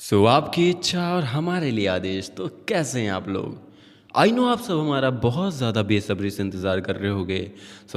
आपकी इच्छा और हमारे लिए आदेश। तो कैसे हैं आप लोग? आई नो आप सब हमारा बहुत ज़्यादा बेसब्री से इंतज़ार कर रहे होगे।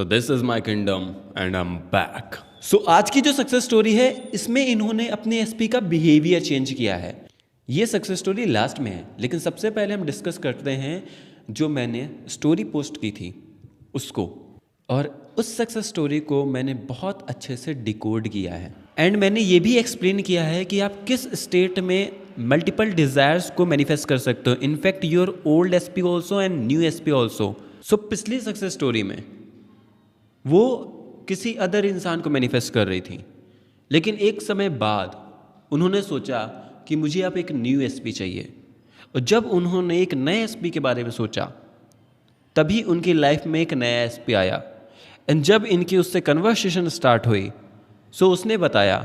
This is my kingdom and I am back. आज की जो सक्सेस स्टोरी है, इसमें इन्होंने अपने एसपी का बिहेवियर चेंज किया है। ये सक्सेस स्टोरी लास्ट में है, लेकिन सबसे पहले हम डिस्कस करते हैं जो मैंने स्टोरी पोस्ट की थी उसको। और उस सक्सेस स्टोरी को मैंने बहुत अच्छे से डिकोड किया है एंड मैंने ये भी एक्सप्लेन किया है कि आप किस स्टेट में मल्टीपल डिज़ायर्स को मैनिफेस्ट कर सकते हो। In fact your old SP also and new SP also. पिछली सक्सेस स्टोरी में वो किसी अदर इंसान को मैनिफेस्ट कर रही थी, लेकिन एक समय बाद उन्होंने सोचा कि मुझे अब एक न्यू एसपी चाहिए। और जब उन्होंने एक नए एसपी के बारे में सोचा, तभी उनकी लाइफ में एक नया एसपी आया। एंड जब इनकी उससे कन्वर्सेशन स्टार्ट हुई, उसने बताया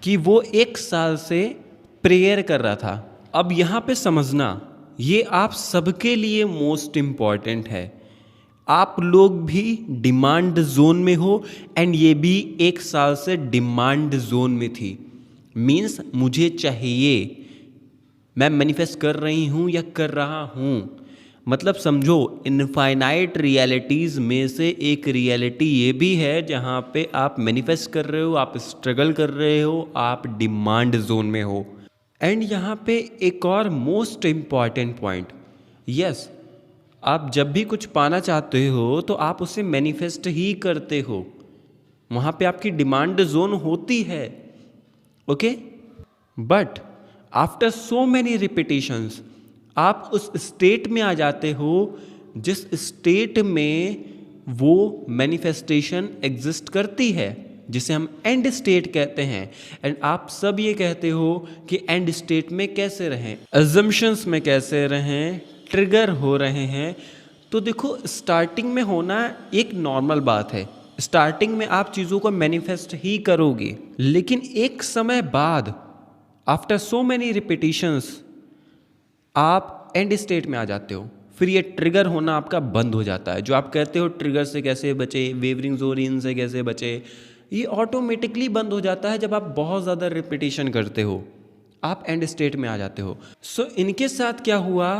कि वो 1 साल से प्रेयर कर रहा था। अब यहाँ पे समझना, ये आप सबके लिए मोस्ट इम्पॉर्टेंट है। आप लोग भी डिमांड जोन में हो एंड ये भी 1 साल से डिमांड जोन में थी। मीन्स मुझे चाहिए, मैं मैनिफेस्ट कर रही हूँ या कर रहा हूँ। मतलब समझो, इनफाइनाइट रियलिटीज़ में से एक रियलिटी ये भी है जहाँ पे आप मैनिफेस्ट कर रहे हो, आप स्ट्रगल कर रहे हो, आप डिमांड जोन में हो। एंड यहाँ पे एक और मोस्ट इम्पॉर्टेंट पॉइंट, यस, आप जब भी कुछ पाना चाहते हो तो आप उसे मैनिफेस्ट ही करते हो। वहाँ पे आपकी डिमांड जोन होती है, okay. But after so many repetitions आप उस स्टेट में आ जाते हो जिस स्टेट में वो मैनिफेस्टेशन एग्जिस्ट करती है, जिसे हम एंड स्टेट कहते हैं। एंड आप सब ये कहते हो कि एंड स्टेट में कैसे रहें, अजम्पशंस में कैसे रहें, ट्रिगर हो रहे हैं। तो देखो, स्टार्टिंग में होना एक नॉर्मल बात है। स्टार्टिंग में आप चीज़ों को मैनिफेस्ट ही करोगे, लेकिन एक समय बाद आफ्टर सो मैनी रिपीटिशंस आप एंड स्टेट में आ जाते हो। फिर ये ट्रिगर होना आपका बंद हो जाता है। जो आप कहते हो ट्रिगर से कैसे बचे, वेवरिंग जोरिन से कैसे बचे, ये ऑटोमेटिकली बंद हो जाता है जब आप बहुत ज़्यादा रिपीटिशन करते हो, आप एंड स्टेट में आ जाते हो। इनके साथ क्या हुआ,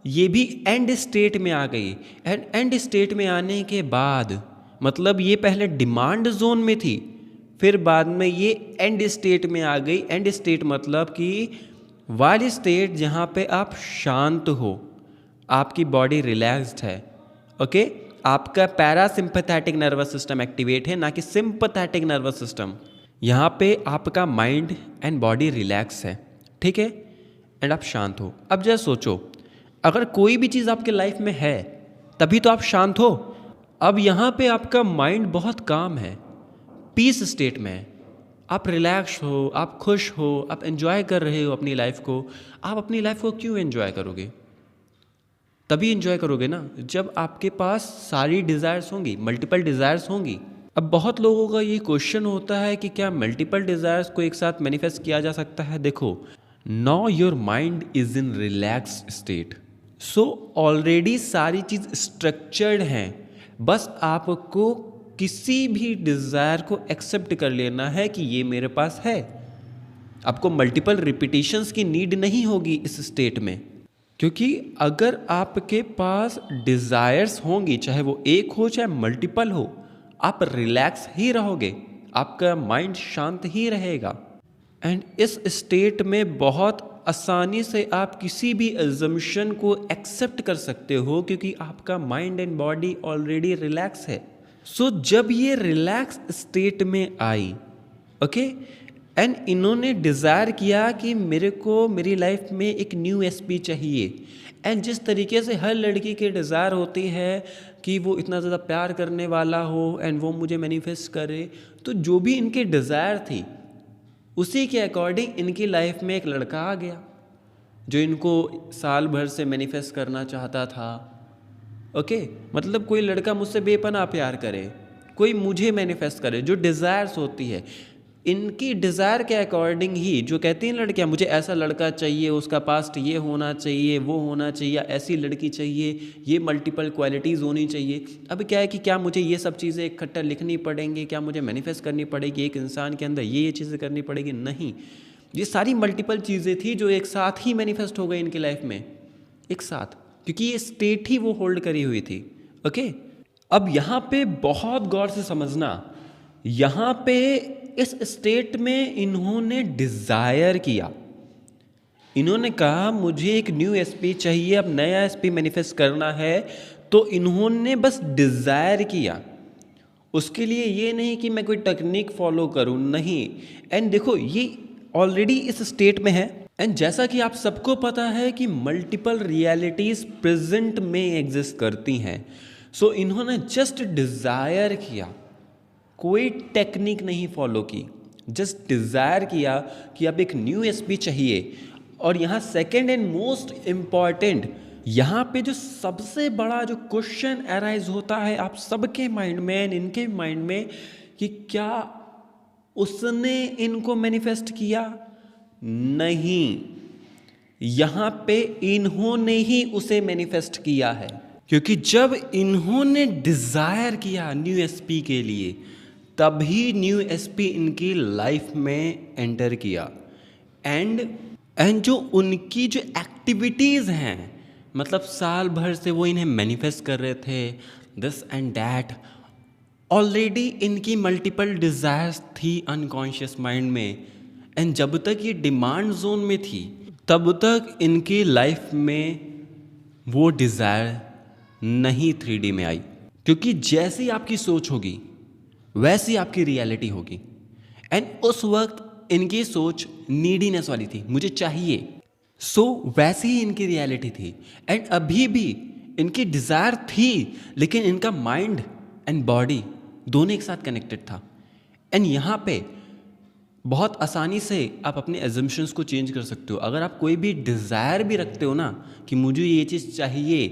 ये भी एंड स्टेट में आ गई। एंड स्टेट में आने के बाद मतलब ये पहले डिमांड जोन में थी, फिर बाद में ये एंड स्टेट में आ गई। एंड स्टेट मतलब कि वाली स्टेट जहाँ पे आप शांत हो, आपकी बॉडी रिलैक्स्ड है, ओके। आपका पैरासिम्पैथेटिक नर्वस सिस्टम एक्टिवेट है, ना कि सिंपैथेटिक नर्वस सिस्टम। यहाँ पे आपका माइंड एंड बॉडी रिलैक्स है, ठीक है, एंड आप शांत हो। अब जरा सोचो, अगर कोई भी चीज़ आपके लाइफ में है तभी तो आप शांत हो। अब यहाँ पे आपका माइंड बहुत काम है, पीस स्टेट में है, आप रिलैक्स हो, आप खुश हो, आप एंजॉय कर रहे हो अपनी लाइफ को। आप अपनी लाइफ को क्यों एंजॉय करोगे? तभी एंजॉय करोगे ना जब आपके पास सारी डिज़ायर्स होंगी, मल्टीपल डिज़ायर्स होंगी। अब बहुत लोगों का ये क्वेश्चन होता है कि क्या मल्टीपल डिज़ायर्स को एक साथ मैनिफेस्ट किया जा सकता है? देखो, now your mind is in relaxed state, already सारी चीज़ स्ट्रक्चर्ड हैं। बस आपको किसी भी डिज़ायर को एक्सेप्ट कर लेना है कि ये मेरे पास है। आपको मल्टीपल रिपीटिशंस की नीड नहीं होगी इस स्टेट में, क्योंकि अगर आपके पास डिज़ायर्स होंगी, चाहे वो एक हो चाहे मल्टीपल हो, आप रिलैक्स ही रहोगे, आपका माइंड शांत ही रहेगा। एंड इस स्टेट में बहुत आसानी से आप किसी भी अजम्पशन को एक्सेप्ट कर सकते हो, क्योंकि आपका mind and body already relax है। जब ये रिलैक्स स्टेट में आई, ओके, एंड इन्होंने डिज़ायर किया कि मेरे को मेरी लाइफ में एक न्यू एसपी चाहिए। एंड जिस तरीके से हर लड़की की डिज़ायर होती है कि वो इतना ज़्यादा प्यार करने वाला हो एंड वो मुझे मैनिफेस्ट करे, तो जो भी इनकी डिज़ायर थी उसी के अकॉर्डिंग इनकी लाइफ में एक लड़का आ गया जो इनको साल भर से मैनिफेस्ट करना चाहता था, ओके। मतलब कोई लड़का मुझसे बेपनाह प्यार करे, कोई मुझे मैनिफेस्ट करे। जो डिज़ायर्स होती है, इनकी डिज़ायर के अकॉर्डिंग ही, जो कहती हैं लड़कियां मुझे ऐसा लड़का चाहिए, उसका पास्ट ये होना चाहिए, वो होना चाहिए, ऐसी लड़की चाहिए, ये मल्टीपल क्वालिटीज़ होनी चाहिए। अब क्या है कि क्या मुझे ये सब चीज़ें इकट्ठा लिखनी पड़ेंगी, क्या मुझे मैनिफेस्ट करनी पड़ेगी एक इंसान के अंदर ये चीज़ें करनी पड़ेगी? नहीं। ये सारी मल्टीपल चीज़ें थी जो एक साथ ही मैनिफेस्ट हो गई इनकी लाइफ में, एक साथ, क्योंकि ये स्टेट ही वो होल्ड करी हुई थी। ओके, अब यहाँ पे बहुत गौर से समझना, यहाँ पे इस स्टेट में इन्होंने डिज़ायर किया, इन्होंने कहा मुझे एक न्यू एसपी चाहिए, अब नया एसपी मैनिफेस्ट करना है, तो इन्होंने बस डिज़ायर किया। उसके लिए ये नहीं कि मैं कोई टेक्निक फॉलो करूं, नहीं। एंड देखो ये ऑलरेडी इस स्टेट में है। एंड जैसा कि आप सबको पता है कि मल्टीपल रियलिटीज़ प्रेजेंट में एग्जिस्ट करती हैं, सो इन्होंने जस्ट डिज़ायर किया, कोई टेक्निक नहीं फॉलो की, जस्ट डिज़ायर किया कि अब एक न्यू एसपी चाहिए। और यहाँ सेकेंड एंड मोस्ट इम्पॉर्टेंट, यहाँ पे जो सबसे बड़ा जो क्वेश्चन अराइज होता है आप सबके माइंड में, इनके माइंड में, कि क्या उसने इनको मैनिफेस्ट किया? नहीं, यहाँ पे इन्होंने ही उसे मैनिफेस्ट किया है। क्योंकि जब इन्होंने डिज़ायर किया न्यू एसपी के लिए, तभी न्यू एसपी इनकी लाइफ में एंटर किया। एंड जो उनकी जो एक्टिविटीज़ हैं, मतलब साल भर से वो इन्हें मैनिफेस्ट कर रहे थे दिस एंड दैट, ऑलरेडी इनकी मल्टीपल डिज़ायर्स थी अनकॉन्शियस माइंड में। एंड जब तक ये डिमांड जोन में थी तब तक इनकी लाइफ में वो डिज़ायर नहीं 3D में आई, क्योंकि जैसी आपकी सोच होगी वैसी आपकी रियलिटी होगी। एंड उस वक्त इनकी सोच नीडीनेस वाली थी, मुझे चाहिए, सो वैसी ही इनकी रियलिटी थी। एंड अभी भी इनकी डिज़ायर थी, लेकिन इनका माइंड एंड बॉडी दोनों एक साथ कनेक्टेड था। एंड यहाँ पे बहुत आसानी से आप अपने एजम्पशंस को चेंज कर सकते हो। अगर आप कोई भी डिज़ायर भी रखते हो ना कि मुझे ये चीज़ चाहिए,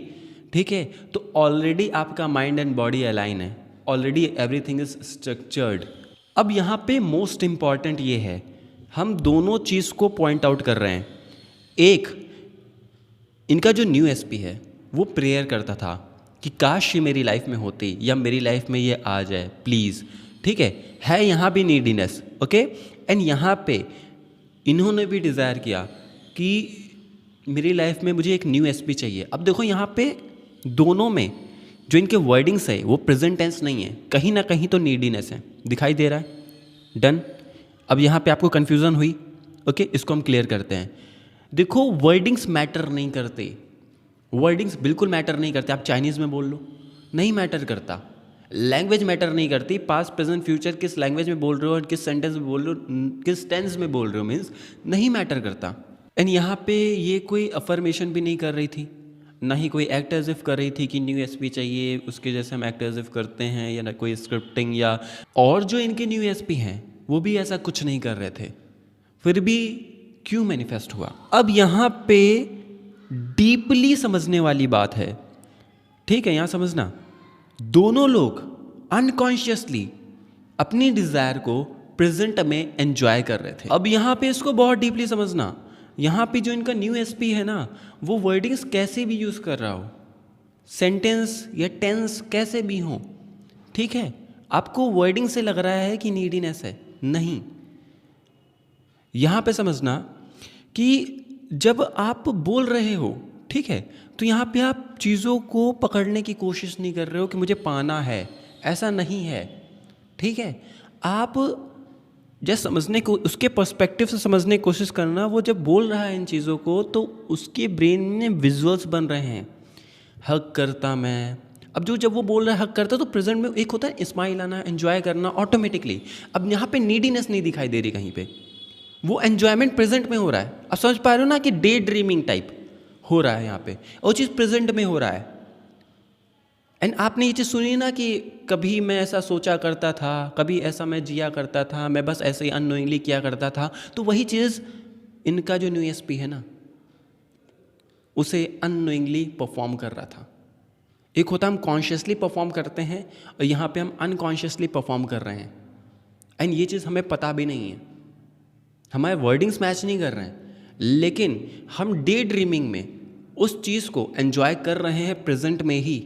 ठीक है, तो ऑलरेडी आपका माइंड एंड बॉडी अलाइन है, ऑलरेडी एवरीथिंग इज स्ट्रक्चर्ड। अब यहाँ पे मोस्ट इम्पॉर्टेंट ये है, हम दोनों चीज़ को पॉइंट आउट कर रहे हैं। एक, इनका जो न्यू एसपी है वो प्रेयर करता था कि काश ये मेरी लाइफ में होती या मेरी लाइफ में ये आ जाए प्लीज़, ठीक है यहाँ भी नीडीनेस। ओके, एंड यहाँ पे इन्होंने भी डिज़ायर किया कि मेरी लाइफ में मुझे एक न्यू एसपी चाहिए। अब देखो यहाँ पे दोनों में जो इनके वर्डिंग्स है वो प्रेजेंट टेंस नहीं है, कहीं ना कहीं तो नीडीनेस है, दिखाई दे रहा है। डन। अब यहाँ पे आपको कन्फ्यूज़न हुई, ओके, इसको हम क्लियर करते हैं। देखो वर्डिंग्स मैटर नहीं करते, वर्डिंग्स बिल्कुल मैटर नहीं करते। आप चाइनीज़ में बोल लो, नहीं मैटर करता। लैंग्वेज मैटर नहीं करती, पास्ट प्रेजेंट फ्यूचर किस लैंग्वेज में बोल रहे हो और किस सेंटेंस में बोल रहे हो, किस टेंस में बोल रहे हो, मीन्स नहीं मैटर करता। एंड यहाँ पे ये कोई अफर्मेशन भी नहीं कर रही थी, ना ही कोई एक्ट एज इफ कर रही थी कि न्यू एसपी चाहिए, उसके जैसे हम एक्ट एज इफ करते हैं, या ना कोई स्क्रिप्टिंग या और जो इनके न्यू एसपी हैं वो भी ऐसा कुछ नहीं कर रहे थे। फिर भी क्यों मैनिफेस्ट हुआ? अब यहाँ पे डीपली समझने वाली बात है, ठीक है, यहाँ समझना। दोनों लोग अनकॉन्शियसली अपनी डिज़ायर को प्रेजेंट में एंजॉय कर रहे थे। अब यहाँ पे इसको बहुत डीपली समझना। यहाँ पे जो इनका न्यू एसपी है ना, वो वर्डिंग्स कैसे भी यूज़ कर रहा हो, सेंटेंस या टेंस कैसे भी हो, ठीक है, आपको वर्डिंग से लग रहा है कि नीडीनेस है, नहीं। यहाँ पे समझना कि जब आप बोल रहे हो, ठीक है, तो यहाँ पे आप चीज़ों को पकड़ने की कोशिश नहीं कर रहे हो कि मुझे पाना है, ऐसा नहीं है, ठीक है। आप जैसे समझने को, उसके पर्सपेक्टिव से समझने की कोशिश करना। वो जब बोल रहा है इन चीज़ों को तो उसके ब्रेन में विजुअल्स बन रहे हैं, हक करता मैं। अब जब वो बोल रहा है हक करता, तो प्रेजेंट में एक होता है स्माइल आना, एंजॉय करना ऑटोमेटिकली। अब यहाँ पे नीडीनेस नहीं दिखाई दे रही कहीं पे, वो एन्जॉयमेंट प्रेजेंट में हो रहा है। अब समझ पा रहे हो ना कि डे ड्रीमिंग टाइप हो रहा है यहाँ पे, और चीज़ प्रेजेंट में हो रहा है। एंड आपने ये चीज़ सुनी ना कि कभी मैं ऐसा सोचा करता था, कभी ऐसा मैं जिया करता था, मैं बस ऐसे ही अननोइंगली किया करता था। तो वही चीज़ इनका जो न्यू एसपी है ना, उसे अननोइंगली परफॉर्म कर रहा था। एक होता हम कॉन्शियसली परफॉर्म करते हैं, और यहाँ पे हम अनकॉन्शियसली परफॉर्म कर रहे हैं। एंड ये चीज़ हमें पता भी नहीं है, हमारे वर्डिंग्स मैच नहीं कर रहे हैं, लेकिन हम डे ड्रीमिंग में उस चीज़ को एंजॉय कर रहे हैं प्रेजेंट में ही।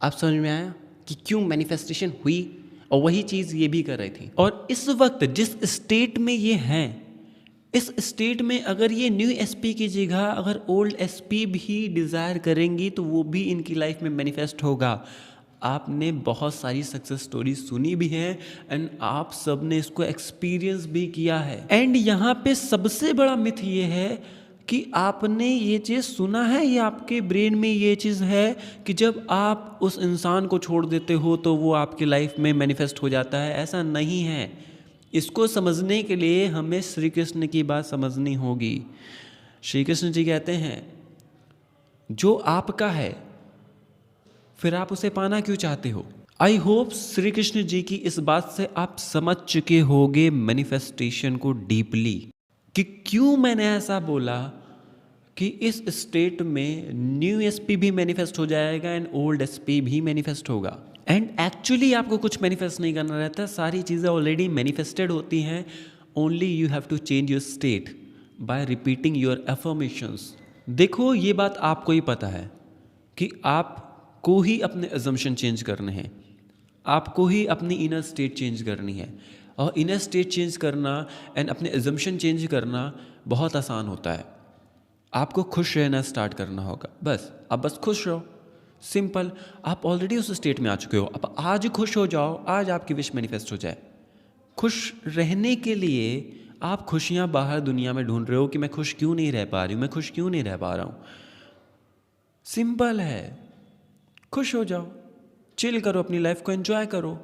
आप समझ में आया कि क्यों मैनिफेस्टेशन हुई? और वही चीज़ ये भी कर रही थी। और इस वक्त जिस स्टेट में ये हैं, इस स्टेट में अगर ये न्यू एसपी की जगह अगर ओल्ड एसपी भी डिज़ायर करेंगी तो वो भी इनकी लाइफ में मैनिफेस्ट होगा। आपने बहुत सारी सक्सेस स्टोरी सुनी भी है एंड आप सब ने इसको एक्सपीरियंस भी किया है। एंड यहाँ पे सबसे बड़ा मिथ ये है कि आपने ये चीज़ सुना है या आपके ब्रेन में ये चीज़ है कि जब आप उस इंसान को छोड़ देते हो तो वो आपकी लाइफ में मैनिफेस्ट हो जाता है। ऐसा नहीं है। इसको समझने के लिए हमें श्री कृष्ण की बात समझनी होगी। श्री कृष्ण जी कहते हैं जो आपका है फिर आप उसे पाना क्यों चाहते हो। आई होप श्री कृष्ण जी की इस बात से आप समझ चुके होगे मैनिफेस्टेशन को डीपली, कि क्यों मैंने ऐसा बोला कि इस स्टेट में न्यू एसपी भी मैनिफेस्ट हो जाएगा एंड ओल्ड एसपी भी मैनिफेस्ट होगा। एंड एक्चुअली आपको कुछ मैनिफेस्ट नहीं करना रहता, सारी चीज़ें ऑलरेडी मैनिफेस्टेड होती हैं। Only you have to change your state by repeating your affirmations. देखो ये बात आपको ही पता है कि आपको ही अपने अजम्पशन चेंज करने हैं, आपको ही अपनी इनर स्टेट चेंज करनी है। और इनर स्टेट चेंज करना एंड अपने अजम्पशन चेंज करना बहुत आसान होता है। आपको खुश रहना स्टार्ट करना होगा, बस आप बस खुश रहो, सिंपल। आप ऑलरेडी उस स्टेट में आ चुके हो, अब आज खुश हो जाओ, आज आपकी विश मैनिफेस्ट हो जाए। खुश रहने के लिए आप खुशियाँ बाहर दुनिया में ढूंढ रहे हो कि मैं खुश क्यों नहीं रह पा रही हूँ, मैं खुश क्यों नहीं रह पा रहा हूँ। सिंपल है, खुश हो जाओ, चिल करो, अपनी लाइफ को एंजॉय करो।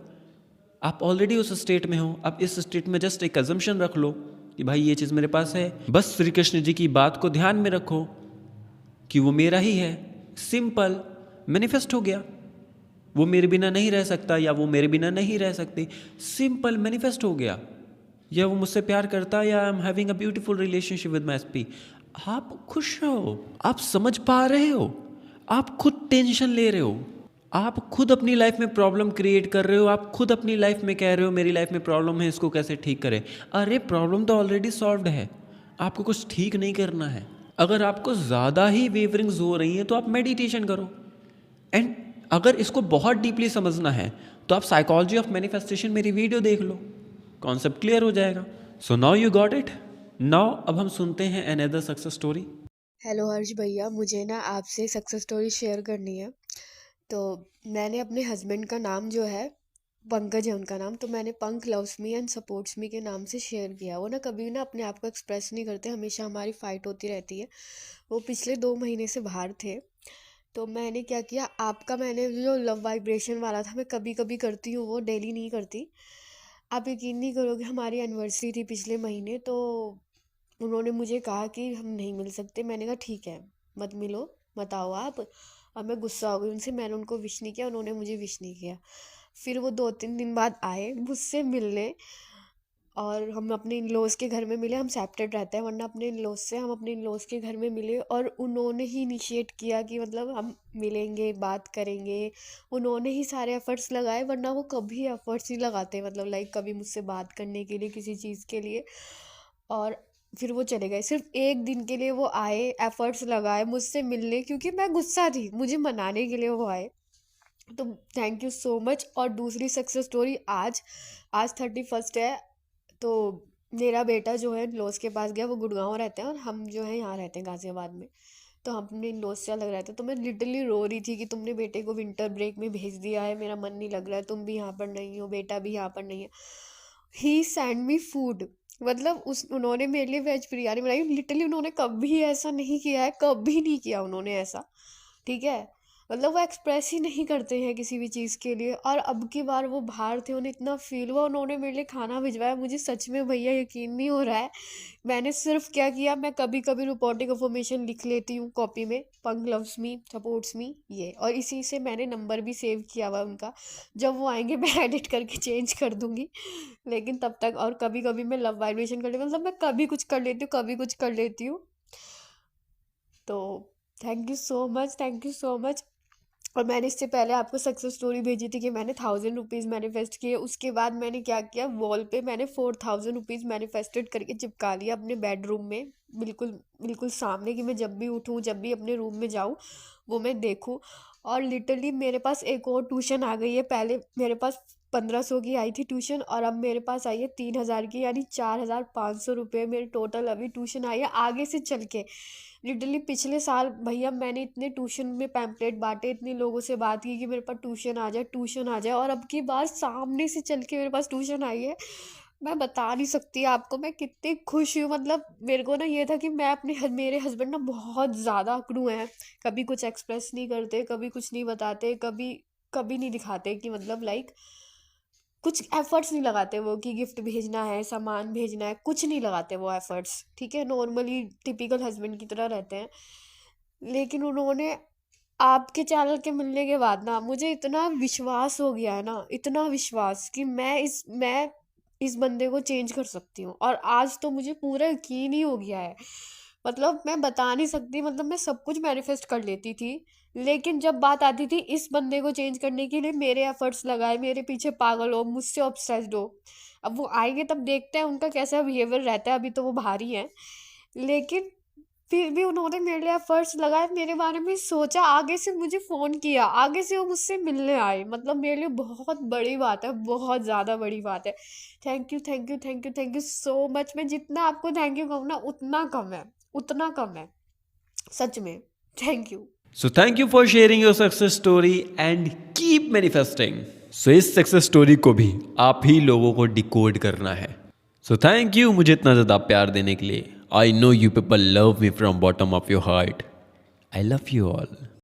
आप ऑलरेडी उस स्टेट में हो, अब इस स्टेट में जस्ट एक अजम्पशन रख लो कि भाई ये चीज़ मेरे पास है। बस श्री कृष्ण जी की बात को ध्यान में रखो कि वो मेरा ही है, सिंपल, मैनिफेस्ट हो गया। वो मेरे बिना नहीं रह सकता या वो मेरे बिना नहीं रह सकती, सिंपल, मैनिफेस्ट हो गया। या वो मुझसे प्यार करता या I am having a beautiful relationship with my SP. आप खुश रहो, आप समझ पा रहे हो, आप खुद टेंशन ले रहे हो, आप खुद अपनी लाइफ में प्रॉब्लम क्रिएट कर रहे हो, आप खुद अपनी लाइफ में कह रहे हो मेरी लाइफ में प्रॉब्लम है, इसको कैसे ठीक करें। अरे प्रॉब्लम तो ऑलरेडी सॉल्व्ड है, आपको कुछ ठीक नहीं करना है। अगर आपको ज़्यादा ही वेवरिंग्स हो रही हैं तो आप मेडिटेशन करो। एंड अगर इसको बहुत डीपली समझना है तो आप साइकोलॉजी ऑफ मैनिफेस्टेशन मेरी वीडियो देख लो, कॉन्सेप्ट क्लियर हो जाएगा। So now you got it. Now अब हम सुनते हैं अनदर सक्सेस स्टोरी। हेलो हर्ष भैया, मुझे ना आपसे सक्सेस स्टोरी शेयर करनी है। तो मैंने अपने हस्बैंड का नाम जो है पंकज है उनका नाम, तो मैंने पंक लव्स मी एंड सपोर्ट्स मी के नाम से शेयर किया। वो ना कभी ना अपने आप को एक्सप्रेस नहीं करते, हमेशा हमारी फ़ाइट होती रहती है। वो पिछले 2 महीने से बाहर थे। तो मैंने क्या किया, आपका मैंने जो लव वाइब्रेशन वाला था मैं कभी कभी करती हूँ, वो डेली नहीं करती। आप यकीन नहीं करोगे, हमारी एनिवर्सरी थी पिछले महीने, तो उन्होंने मुझे कहा कि हम नहीं मिल सकते। मैंने कहा ठीक है, मत मिलो, मत आओ आप। और मैं गुस्सा हो गई उनसे, मैंने उनको विश नहीं किया, उन्होंने मुझे विश नहीं किया। फिर वो 2-3 दिन बाद आए मुझसे मिलने, और हम अपने इन लॉज के घर में मिले। हम सेपरेट रहते हैं, वरना अपने इन लॉज से हम अपने इन लॉज के घर में मिले, और उन्होंने ही इनिशिएट किया कि मतलब हम मिलेंगे, बात करेंगे। उन्होंने ही सारे एफर्ट्स लगाए, वरना वो कभी एफर्ट्स नहीं लगाते, मतलब लाइक कभी मुझसे बात करने के लिए, किसी चीज़ के लिए। और फिर वो चले गए, सिर्फ एक दिन के लिए वो आए, एफर्ट्स लगाए मुझसे मिलने, क्योंकि मैं गुस्सा थी, मुझे मनाने के लिए वो आए। तो थैंक यू सो मच। और दूसरी सक्सेस स्टोरी, आज आज 31 है। तो मेरा बेटा जो है लॉज के पास गया, वो गुड़गांव रहते हैं और हम जो है यहाँ रहते हैं गाजियाबाद में। तो हम अपने लॉज से अलग रहते हैं। तो मैं लिटरली रो रही थी कि तुमने बेटे को विंटर ब्रेक में भेज दिया है, मेरा मन नहीं लग रहा है, तुम भी यहाँ पर नहीं हो, बेटा भी यहाँ पर नहीं है। ही सेंड मी फूड, मतलब उस उन्होंने मेरे लिए वेज बिरयानी बनाई। लिटरली उन्होंने कभी ऐसा नहीं किया है, कभी नहीं किया उन्होंने ऐसा, ठीक है। मतलब वो एक्सप्रेस ही नहीं करते हैं किसी भी चीज़ के लिए। और अब की बार वो बाहर थे, उन्हें इतना फील हुआ, उन्होंने मेरे लिए खाना भिजवाया। मुझे सच में भैया यकीन नहीं हो रहा है। मैंने सिर्फ क्या किया, मैं कभी कभी रिपोर्टिंग इन्फॉर्मेशन लिख लेती हूँ कॉपी में, पंक लव्स मी सपोर्ट्स मी ये, और इसी से मैंने नंबर भी सेव किया हुआ उनका। जब वो आएंगे मैं एडिट करके चेंज कर दूंगी, लेकिन तब तक। और कभी कभी मैं लव वाइब्रेशन कर लेती हूँ, मतलब मैं कभी कुछ कर लेती हूँ, कभी कुछ कर लेती हूँ। तो thank you so much, thank you so much. और मैंने इससे पहले आपको सक्सेस स्टोरी भेजी थी कि मैंने 1000 रुपीज़ मैनिफेस्ट किए। उसके बाद मैंने क्या किया, वॉल पे मैंने 4000 रुपीज़ मैनिफेस्टेड करके चिपका लिया अपने बेडरूम में, बिल्कुल बिल्कुल सामने, कि मैं जब भी उठूँ, जब भी अपने रूम में जाऊँ, वो मैं देखूँ। और लिटरली मेरे पास एक और ट्यूशन आ गई है। पहले मेरे पास 1500 की आई थी ट्यूशन, और अब मेरे पास आई है 3000 की, यानी 4500 रुपये मेरे टोटल अभी ट्यूशन आई है आगे से चल के। लिटरली पिछले साल भैया मैंने इतने ट्यूशन में पैम्पलेट बांटे, इतने लोगों से बात की कि मेरे पास ट्यूशन आ जाए, ट्यूशन आ जाए, और अब की बार सामने से चल के मेरे पास ट्यूशन आई है। मैं बता नहीं सकती आपको मैं कितनी खुश हूँ। मतलब मेरे को ना ये था कि मैं मेरे हस्बैंड ना बहुत ज़्यादा अकड़ू हैं, कभी कुछ एक्सप्रेस नहीं करते, कभी कुछ नहीं बताते, कभी कभी नहीं दिखाते कि मतलब लाइक कुछ एफर्ट्स नहीं लगाते वो कि गिफ्ट भेजना है, सामान भेजना है, कुछ नहीं लगाते वो एफर्ट्स, ठीक है, नॉर्मली टिपिकल हस्बैंड की तरह रहते हैं। लेकिन उन्होंने आपके चैनल के मिलने के बाद ना मुझे इतना विश्वास हो गया है ना, इतना विश्वास कि मैं इस बंदे को चेंज कर सकती हूँ, और आज तो मुझे पूरा यकीन ही हो गया है। मतलब मैं बता नहीं सकती, मतलब मैं सब कुछ मैनिफेस्ट कर लेती थी, लेकिन जब बात आती थी इस बंदे को चेंज करने के लिए, मेरे एफर्ट्स लगाए, मेरे पीछे पागल हो, मुझसे ऑब्सेस्ड हो। अब वो आएंगे तब देखते हैं उनका कैसा बिहेवियर रहता है, अभी तो वो बाहर ही है, लेकिन फिर भी उन्होंने मेरे लिए एफर्ट्स लगाए, मेरे बारे में सोचा, आगे से मुझे फ़ोन किया, आगे से वो मुझसे मिलने आए। मतलब मेरे लिए बहुत बड़ी बात है, बहुत ज़्यादा बड़ी बात है। Thank you, thank you, thank you, thank you so much. मैं जितना आपको थैंक यू कहूँ ना उतना कम है, उतना कम है, सच में। Thank you. So thank you for sharing your success story and keep manifesting. So इस सक्सेस स्टोरी को भी आप ही लोगों को डिकोड करना है। सो थैंक यू मुझे इतना ज़्यादा प्यार देने के लिए। I know you people love me from bottom of your heart. I love you all.